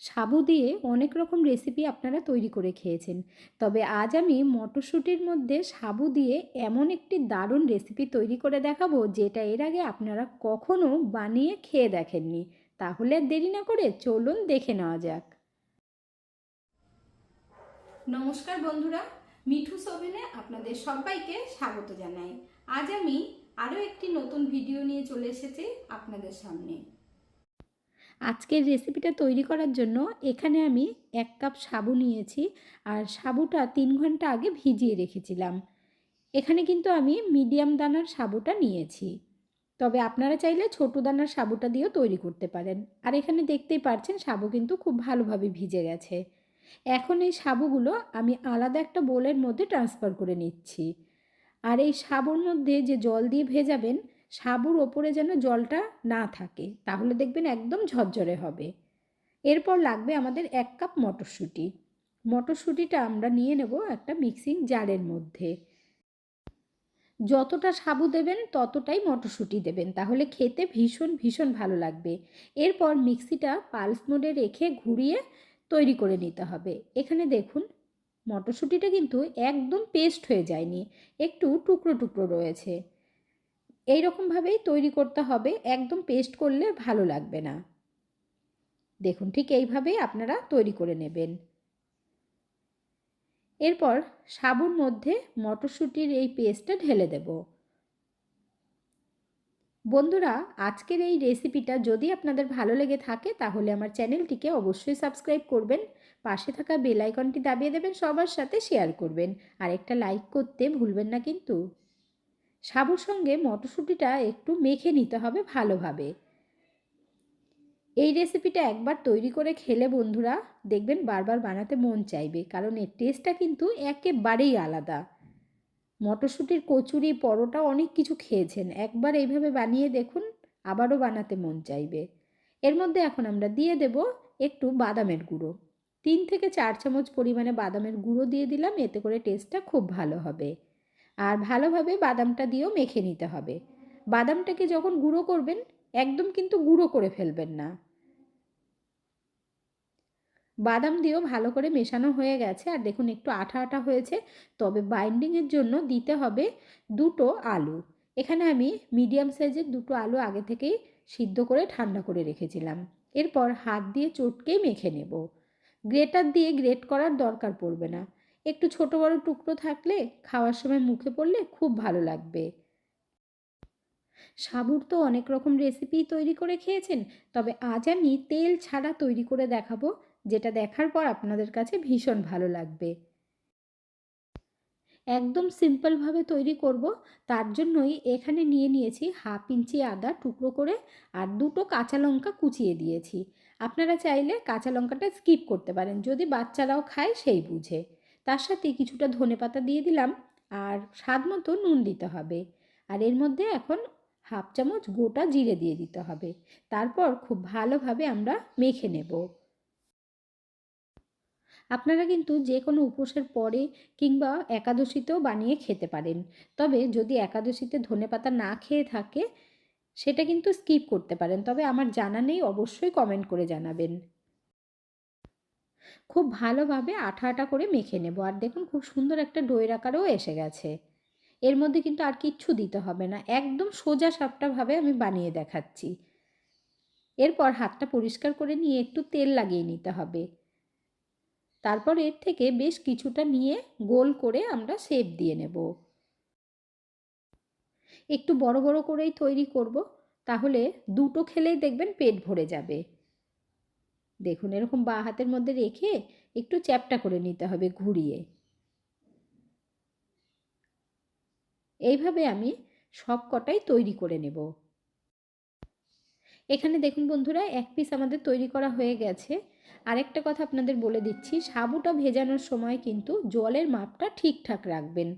সাবু দিয়ে অনেক রকম রেসিপি আপনারা তৈরি করে খেয়েছেন, তবে আজ আমি মটরশুঁটির মধ্যে সাবু দিয়ে এমন একটি দারুণ রেসিপি তৈরি করে দেখাবো যেটা এর আগে আপনারা কখনো বানিয়ে খেয়ে দেখেননি। তাহলে আর দেরি না করে চলুন দেখে নেওয়া যাক। নমস্কার বন্ধুরা, মিঠুস ওভেনে আপনাদের সবাইকে স্বাগত জানাই। আজ আমি আরও একটি নতুন ভিডিও নিয়ে চলে এসেছি আপনাদের সামনে। আজকের রেসিপিটা তৈরি করার জন্য এখানে আমি 1 কাপ সাবু নিয়েছি, আর সাবুটা 3 ঘন্টা আগে ভিজিয়ে রেখেছিলাম। এখানে কিন্তু আমি মিডিয়াম দানার সাবুটা নিয়েছি, তবে আপনারা চাইলে ছোটো দানার সাবুটা দিয়েও তৈরি করতে পারেন। আর এখানে দেখতেই পাচ্ছেন সাবু কিন্তু খুব ভালোভাবে ভিজে গেছে। এখন এই সাবুগুলো আমি আলাদা একটা বোলের মধ্যে ট্রান্সফার করে নিচ্ছি। আর এই সাবুর মধ্যে যে জল দিয়ে ভেজাবেন, সাবুর ওপরে যেন জলটা না থাকে, তাহলে দেখবেন একদম ঝরঝরে হবে। এরপর লাগবে আমাদের 1 কাপ মটরশুঁটি। মটরশুঁটিটা আমরা নিয়ে নেব একটা মিক্সিং জারের মধ্যে। যতটা সাবু দেবেন ততটাই মটরশুঁটি দেবেন, তাহলে খেতে ভীষণ ভীষণ ভালো লাগবে। এরপর মিক্সিটা পালস মোডে রেখে ঘুরিয়ে তৈরি করে নিতে হবে। এখানে দেখুন মটরশুঁটিটা কিন্তু একদম পেস্ট হয়ে যায়নি, একটু টুকরো টুকরো রয়েছে। এই রকমভাবেই তৈরি করতে হবে, একদম পেস্ট করলে ভালো লাগবে না। দেখুন ঠিক এইভাবেই আপনারা তৈরি করে নেবেন। এরপর সাবুর মধ্যে মটরশুঁটির এই পেস্টটা ঢেলে দেব। বন্ধুরা, আজকের এই রেসিপিটা যদি আপনাদের ভালো লেগে থাকে তাহলে আমার চ্যানেলটিকে অবশ্যই সাবস্ক্রাইব করবেন, পাশে থাকা বেল আইকনটি দাবিয়ে দেবেন, সবার সাথে শেয়ার করবেন, আর একটা লাইক করতে ভুলবেন না কিন্তু। সাবুর সঙ্গে মটরশুঁটিটা একটু মেখে নিতে হবে ভালোভাবে। এই রেসিপিটা একবার তৈরি করে খেলে বন্ধুরা দেখবেন বারবার বানাতে মন চাইবে, কারণ এর টেস্টটা কিন্তু একেবারেই আলাদা। মটরশুঁটির কচুরি, পরোটা অনেক কিছু খেয়েছেন, একবার এইভাবে বানিয়ে দেখুন, আবারও বানাতে মন চাইবে। এর মধ্যে এখন আমরা দিয়ে দেব একটু বাদামের গুঁড়ো। 3 থেকে 4 চামচ পরিমাণে বাদামের গুঁড়ো দিয়ে দিলাম, এতে করে টেস্টটা খুব ভালো হবে। আর ভালোভাবে বাদামটা দিয়েও মেখে নিতে হবে। বাদামটাকে যখন গুঁড়ো করবেন একদম কিন্তু গুঁড়ো করে ফেলবেন না। বাদাম দিয়েও ভালো করে মেশানো হয়ে গেছে, আর দেখুন একটু আঠা আঠা হয়েছে। তবে বাইন্ডিংয়ের জন্য দিতে হবে 2টো আলু। এখানে আমি মিডিয়াম সাইজের 2টো আলু আগে থেকেই সিদ্ধ করে ঠান্ডা করে রেখেছিলাম। এরপর হাত দিয়ে চটকেই মেখে নেব। গ্রেটার দিয়ে গ্রেট করার দরকার পড়বে না, একটু ছোট বড় টুকরো থাকলে খাওয়ার সময় মুখে পড়লে খুব ভালো লাগবে। সাবুর তো অনেক রকম রেসিপি তৈরি করে খেয়েছেন, তবে আজ আমি তেল ছাড়া তৈরি করে দেখাবো, যেটা দেখার পর আপনাদের কাছে ভীষণ ভালো লাগবে। একদম সিম্পলভাবে তৈরি করব, তার জন্যই এখানে নিয়ে নিয়েছি 1/2 ইঞ্চি আদা টুকরো করে, আর 2টো কাঁচা লঙ্কা কুচিয়ে দিয়েছি। আপনারা চাইলে কাঁচা লঙ্কাটা স্কিপ করতে পারেন, যদি বাচ্চারাও খায় সেই বুঝে। তার সাথে কিছুটা ধনেপাতা দিয়ে দিলাম, আর স্বাদ মতো নুন দিতে হবে। আর এর মধ্যে এখন 1/2 চামচ গোটা জিরে দিয়ে দিতে হবে। তারপর খুব ভালোভাবে আমরা মেখে নেব। আপনারা কিন্তু যে কোনো উপোসের পরে কিংবা একাদশীতেও বানিয়ে খেতে পারেন। তবে যদি একাদশীতে ধনেপাতা না খেয়ে থাকে সেটা কিন্তু স্কিপ করতে পারেন, তবে আমার জানা নেই, অবশ্যই কমেন্ট করে জানাবেন। খুব ভালোভাবে আঠা আঠা করে মেখে নেব, আর দেখুন খুব সুন্দর একটা ডোয়ের আকারেও এসে গেছে। এর মধ্যে কিন্তু আর কিচ্ছু দিতে হবে না, একদম সোজা সাপটাভাবে আমি বানিয়ে দেখাচ্ছি। এরপর হাতটা পরিষ্কার করে নিয়ে একটু তেল লাগিয়ে নিতে হবে। তারপর এর থেকে বেশ কিছুটা নিয়ে গোল করে আমরা শেপ দিয়ে নেব। একটু বড় বড় করেই তৈরি করব, তাহলে 2টো খেলেই দেখবেন পেট ভরে যাবে। দেখুন এরকম বাঁ হাতের মধ্যে রেখে একটু চ্যাপ্টা করে নিতে হবে ঘুরিয়ে। এইভাবে আমি সব কটাই তৈরি করে নেব। এখানে দেখুন বন্ধুরা 1 পিস আমাদের তৈরি করা হয়ে গেছে। আরেকটা কথা আপনাদের বলে দিচ্ছি, সাবুটা ভেজানোর সময় কিন্তু জলের মাপটা ঠিকঠাক রাখবেন।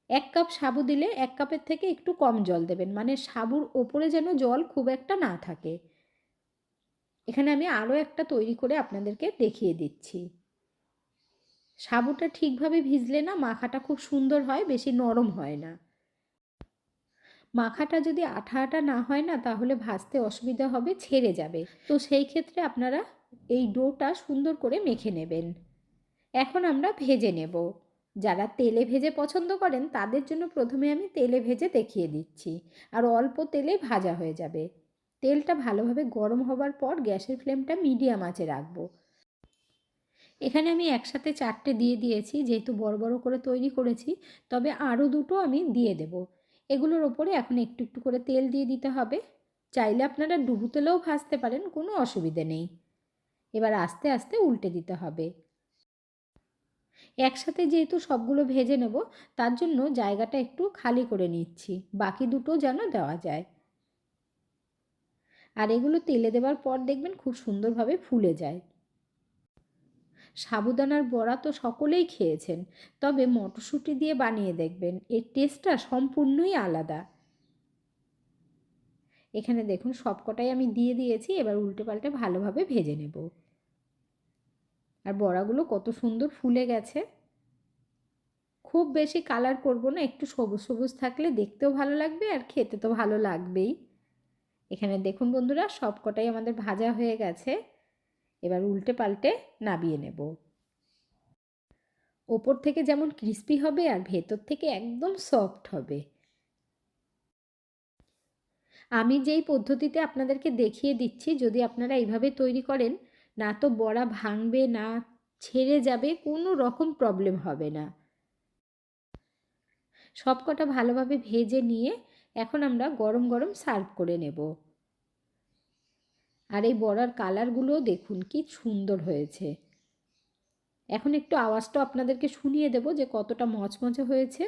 1 কাপ সাবু দিলে 1 কাপের থেকে একটু কম জল দেবেন, মানে সাবুর ওপরে যেন জল খুব একটা না থাকে। এখানে আমি আরও একটা তৈরি করে আপনাদেরকে দেখিয়ে দিচ্ছি। সাবুটা ঠিকভাবে ভিজলে না মাখাটা খুব সুন্দর হয়, বেশি নরম হয় না। মাখাটা যদি আঠা আঠা না হয় না তাহলে ভাজতে অসুবিধা হবে, ছেড়ে যাবে। তো সেই ক্ষেত্রে আপনারা এই ডোটা সুন্দর করে মেখে নেবেন। এখন আমরা ভেজে নেব। যারা তেলে ভেজে পছন্দ করেন তাদের জন্য প্রথমে আমি তেলে ভেজে দেখিয়ে দিচ্ছি, আর অল্প তেলে ভাজা হয়ে যাবে। তেলটা ভালোভাবে গরম হবার পর গ্যাসের ফ্লেমটা মিডিয়াম আঁচে রাখবো। এখানে আমি একসাথে 4টে দিয়ে দিয়েছি, যেহেতু বড় বড় করে তৈরি করেছি, তবে আরও 2টো আমি দিয়ে দেব। এগুলোর ওপরে এখন একটু একটু করে তেল দিয়ে দিতে হবে। চাইলে আপনারা ডুবো তেলেও ভাজতে পারেন, কোনো অসুবিধে নেই। এবার আস্তে আস্তে উল্টে দিতে হবে। একসাথে যেহেতু সবগুলো ভেজে নেব, তার জন্য জায়গাটা একটু খালি করে নিচ্ছি, বাকি 2টো যেন দেওয়া যায়। আর এগুলো তেলে দেওয়ার পর দেখবেন খুব সুন্দরভাবে ফুলে যায়। সাবুদানার বড়া তো সকলেই খেয়েছেন, তবে মটরশুঁটি দিয়ে বানিয়ে দেখবেন, এর টেস্টটা সম্পূর্ণই আলাদা। এখানে দেখুন সবকটাই আমি দিয়ে দিয়েছি, এবার উল্টে পাল্টে ভালোভাবে ভেজে নেব। আর বড়াগুলো কত সুন্দর ফুলে গেছে। খুব বেশি কালার করব না, একটু সবুজ সবুজ থাকলে দেখতেও ভালো লাগবে আর খেতে তো ভালো লাগবেই। এখানে দেখুন বন্ধুরা, সবকটাই আমাদের ভাজা হয়ে গেছে। এবার উল্টে পাল্টে নামিয়ে নেব। ওপর থেকে যেমন ক্রিস্পি হবে আর ভেতর থেকে একদম সফট হবে। আমি যেই পদ্ধতিতে আপনাদেরকে দেখিয়ে দিচ্ছি, যদি আপনারা এইভাবে তৈরি করেন, না তো বড়া ভাঙবে, না ছেড়ে যাবে, কোনো রকম প্রবলেম হবে না। সবকটা ভালোভাবে ভেজে নিয়ে এখন আমরা গরম গরম সার্ভ করে নেব। আর এই বড়ার কালারগুলোও দেখুন কি সুন্দর হয়েছে। এখন একটু আওয়াজটা আপনাদেরকে শুনিয়ে দেব যে কতটা মচমচে হয়েছে।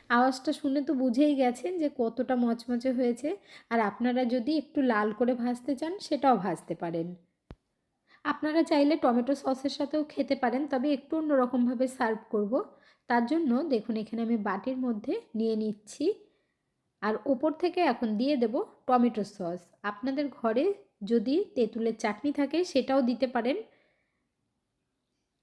আওয়াজটা শুনে তো বুঝেই গেছেন যে কতটা মচমচে হয়েছে। আর আপনারা যদি একটু লাল করে ভাজতে চান সেটাও ভাজতে পারেন। আপনারা চাইলে টমেটো সসের সাথেও খেতে পারেন, তবে একটু অন্যরকমভাবে সার্ভ করব। তার জন্য দেখুন এখানে আমি বাটির মধ্যে নিয়ে নিচ্ছি, আর ওপর থেকে এখন দিয়ে দেব টমেটো সস। আপনাদের ঘরে যদি তেঁতুলের চাটনি থাকে সেটাও দিতে পারেন।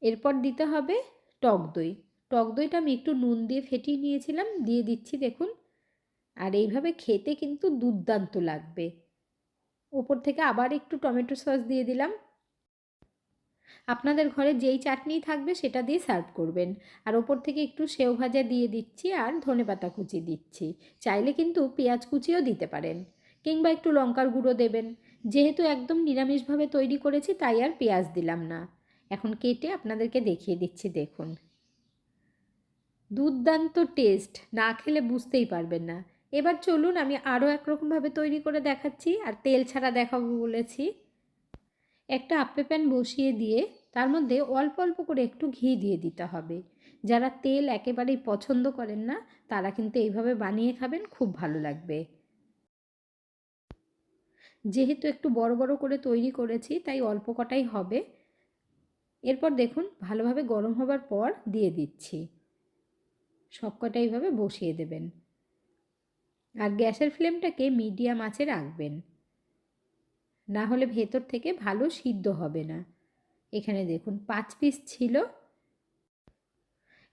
এরপর দিতে হবে টক দই। টক দইটা আমি একটু নুন দিয়ে ফেটিয়ে নিয়েছিলাম, দিয়ে দিচ্ছি দেখুন। আর এইভাবে খেতে কিন্তু দুর্দান্ত লাগবে। ওপর থেকে আবার একটু টমেটো সস দিয়ে দিলাম। আপনাদের ঘরে যেই চাটনি থাকবে সেটা দিয়ে সার্ভ করবেন। আর ওপর থেকে একটু সেও ভাজা দিয়ে দিচ্ছি আর ধনেপাতা কুচি দিচ্ছি। চাইলে কিন্তু পেঁয়াজ কুচিও দিতে পারেন, কিংবা একটু লঙ্কার গুঁড়ো দেবেন। যেহেতু একদম নিরামিষভাবে তৈরি করেছি তাই আর পেঁয়াজ দিলাম না। এখন কেটে আপনাদেরকে দেখিয়ে দিচ্ছি দেখুন। দুর্দান্ত টেস্ট, না খেলে বুঝতেই পারবেন না। এবার চলুন আমি আরও একরকমভাবে তৈরি করে দেখাচ্ছি, আর তেল ছাড়া দেখাবো বলেছি। একটা আপ্পে প্যান বসিয়ে দিয়ে তার মধ্যে অল্প অল্প করে একটু ঘি দিয়ে দিতে হবে। যারা তেল একেবারেই পছন্দ করেন না তারা কিন্তু এইভাবে বানিয়ে খাবেন, খুব ভালো লাগবে। যেহেতু একটু বড় বড় করে তৈরি করেছি তাই অল্প কটাই হবে। এরপর দেখুন ভালোভাবে গরম হবার পর দিয়ে দিচ্ছি। সবকটা এইভাবে বসিয়ে দেবেন, আর গ্যাসের ফ্লেমটাকে মিডিয়াম আঁচে রাখবেন, না হলে ভেতর থেকে ভালো সিদ্ধ হবে না। এখানে দেখুন 5 পিস ছিল।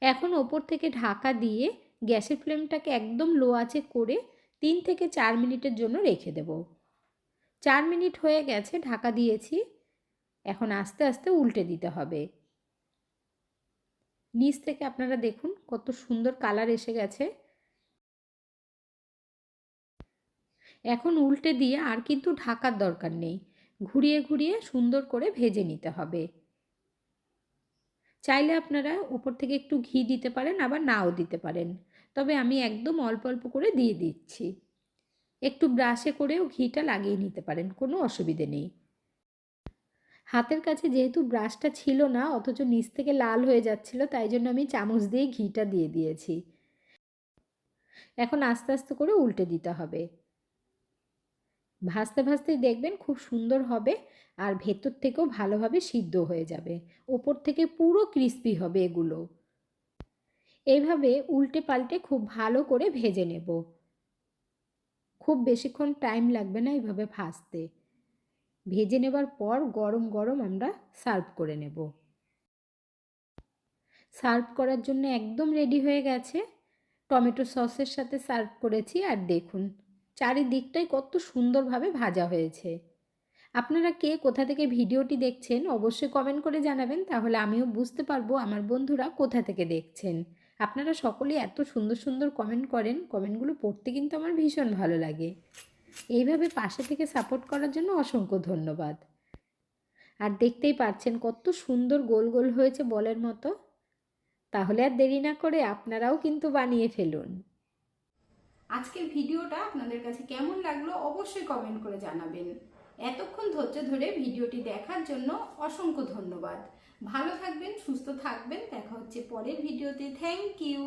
এখন ওপর থেকে ঢাকা দিয়ে গ্যাসের ফ্লেমটাকে একদম লো আঁচে করে 3 থেকে 4 মিনিটের জন্য রেখে দেব। 4 মিনিট হয়ে গেছে, ঢাকা দিয়েছি। এখন আস্তে আস্তে উল্টে দিতে হবে। নিচ থেকে আপনারা দেখুন কত সুন্দর কালার এসে গেছে। এখন উল্টে দিয়ে আর কিন্তু ঢাকার দরকার নেই, ঘুরিয়ে ঘুরিয়ে সুন্দর করে ভেজে নিতে হবে। চাইলে আপনারা উপর থেকে একটু ঘি দিতে পারেন, আবার নাও দিতে পারেন, তবে আমি একদম অল্প অল্প করে দিয়ে দিচ্ছি। একটু ব্রাশে করেও ঘিটা লাগিয়ে নিতে পারেন, কোনো অসুবিধে নেই। হাতের কাছে যেহেতু ব্রাশটা ছিল না, অথচ নিচ থেকে লাল হয়ে যাচ্ছিল, তাই জন্য আমি চামচ দিয়ে ঘিটা দিয়ে দিয়েছি। এখন আস্তে আস্তে করে উল্টে দিতে হবে। ভাজতে ভাজতেই দেখবেন খুব সুন্দর হবে, আর ভেতর থেকেও ভালোভাবে সিদ্ধ হয়ে যাবে, ওপর থেকে পুরো ক্রিস্পি হবে এগুলো। এইভাবে উল্টে পাল্টে খুব ভালো করে ভেজে নেব। খুব বেশিক্ষণ টাইম লাগবে না এইভাবে ভাজতে। ভেজে নেবার পর গরম গরম আমরা সার্ভ করে নেব। সার্ভ করার জন্য একদম রেডি হয়ে গেছে। টমেটো সসের সাথে সার্ভ করেছি, আর দেখুন চারিদিকটাই কত সুন্দরভাবে ভাজা হয়েছে। আপনারা কে কোথা থেকে ভিডিওটি দেখছেন অবশ্যই কমেন্ট করে জানাবেন, তাহলে আমিও বুঝতে পারবো আমার বন্ধুরা কোথা থেকে দেখছেন। আপনারা সকলেই এত সুন্দর সুন্দর কমেন্ট করেন, কমেন্টগুলো পড়তে কিন্তু আমার ভীষণ ভালো লাগে। এইভাবে পাশে থেকে সাপোর্ট করার জন্য অসংখ্য ধন্যবাদ। আর দেখতেই পাচ্ছেন কত সুন্দর গোল গোল হয়েছে বলের মতো। তাহলে আর দেরি না করে আপনারাও কিন্তু বানিয়ে ফেলুন। আজকের ভিডিওটা আপনাদের কাছে কেমন লাগলো অবশ্যই কমেন্ট করে জানাবেন। এতক্ষণ ধৈর্য ধরে ভিডিওটি দেখার জন্য অসংখ্য ধন্যবাদ। ভালো থাকবেন, সুস্থ থাকবেন। দেখা হচ্ছে পরের ভিডিওতে। Thank you.